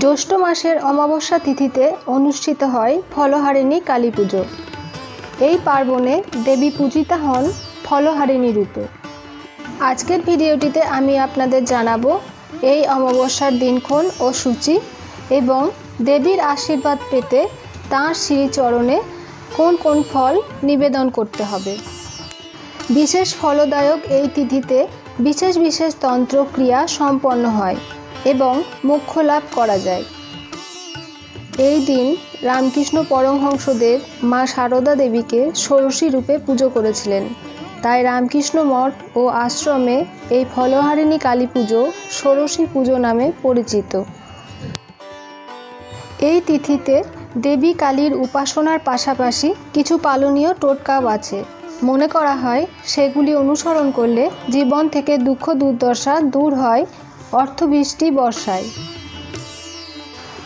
জ্যৈষ্ঠ মাসের অমাবস্যা তিথিতে অনুষ্ঠিত হয় ফলহারিণী কালী পুজো। এই পার্বণে দেবী পূজিতা হন ফলহারিণী রূপে। আজকের ভিডিওটিতে আমি আপনাদের জানাবো এই অমাবস্যার দিনক্ষণ ও সূচি এবং দেবীর আশীর্বাদ পেতে তাঁর শ্রীচরণে কোন কোন ফল নিবেদন করতে হবে। বিশেষ ফলদায়ক এই তিথিতে বিশেষ বিশেষ তন্ত্রক্রিয়া সম্পন্ন হয় এবং মোক্ষ লাভ করা যায়। এই দিন রামকৃষ্ণ পরমহংসদেব মা শারদা দেবীকে ষোড়শী রূপে পুজো করেছিলেন। তাই রামকৃষ্ণ মঠ ও আশ্রমে এই ফলহারিণী কালী পুজো ষোড়শী পুজো নামে পরিচিত। এই তিথিতে দেবী কালীর উপাসনার পাশাপাশি কিছু পালনীয় টোটকাও আছে। মনে করা হয় সেগুলি অনুসরণ করলে জীবন থেকে দুঃখ দুর্দশা দূর হয়, অর্থবৃষ্টি বর্ষায়।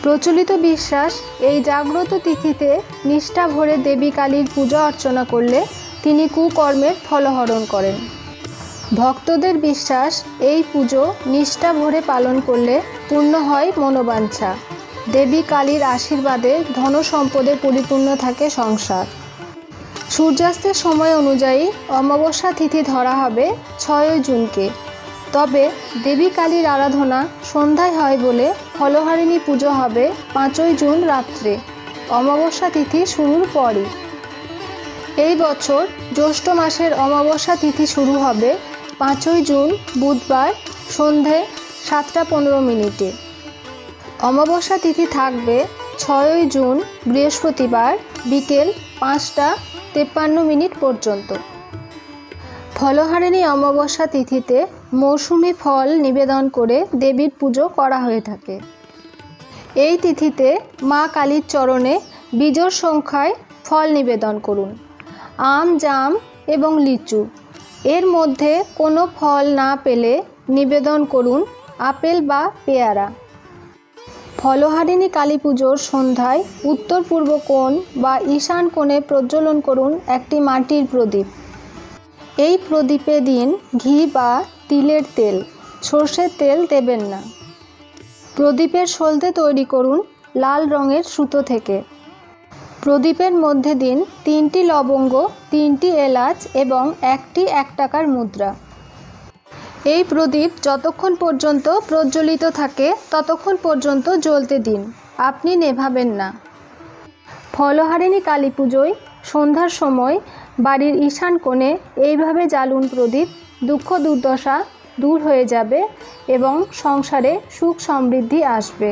প্রচলিত বিশ্বাস, এই জাগ্রত তিথিতে নিষ্ঠা ভরে দেবী কালীর পূজা অর্চনা করলে তিনি কুকর্মের ফলহরণ করেন। ভক্তদের বিশ্বাস, এই পুজো নিষ্ঠা ভরে পালন করলে পূর্ণ হয় মনোবাঞ্ছা। দেবী কালীর আশীর্বাদে ধন সম্পদে পরিপূর্ণ থাকে সংসার। সূর্যাস্তের সময় অনুযায়ী অমাবস্যা তিথি ধরা হবে 6 জুনকে। তবে দেবী কালীর আরাধনা সন্ধ্যায় হয় বলে ফলহারিণী পুজো হবে 5 জুন রাত্রে, অমাবস্যা তিথি শুরুর পরই। এই বছর জ্যৈষ্ঠ মাসের অমাবস্যা তিথি শুরু হবে 5 জুন বুধবার সন্ধে 7:15। অমাবস্যা তিথি থাকবে 6 জুন বৃহস্পতিবার বিকেল 5:53 পর্যন্ত। ফলহারিণী অমাবস্যা তিথিতে মৌসুমি ফল নিবেদন করে দেবীর পুজো করা হয়ে থাকে। এই তিথিতে মা কালীর চরণে বিজোড় সংখ্যায় ফল নিবেদন করুন। আম, জাম এবং লিচু। এর মধ্যে কোনো ফল না পেলে নিবেদন করুন আপেল বা পেয়ারা। ফলহারিণী কালী পুজোর সন্ধ্যায় উত্তর পূর্ব কোণ বা ঈশান কোণে প্রজ্বলন করুন একটি মাটির প্রদীপ। এই প্রদীপে দিন ঘি বা তিলের তেল, সর্ষের তেল দেবেন না। প্রদীপের সলতে তৈরি করুন লাল রঙের সুতো থেকে। প্রদীপের মধ্যে দিন 3টি লবঙ্গ, 3টি এলাচ এবং 1টি 1 টাকার মুদ্রা। এই প্রদীপ যতক্ষণ পর্যন্ত প্রজ্বলিত থাকে ততক্ষণ পর্যন্ত জ্বলতে দিন, আপনি নেভাবেন না। ফলহারিণী কালী পুজোয় সন্ধ্যার সময় বাড়ির ঈশান কোণে এইভাবে জ্বালুন প্রদীপ। দুঃখ দুর্দশা দূর হয়ে যাবে এবং সংসারে সুখ সমৃদ্ধি আসবে।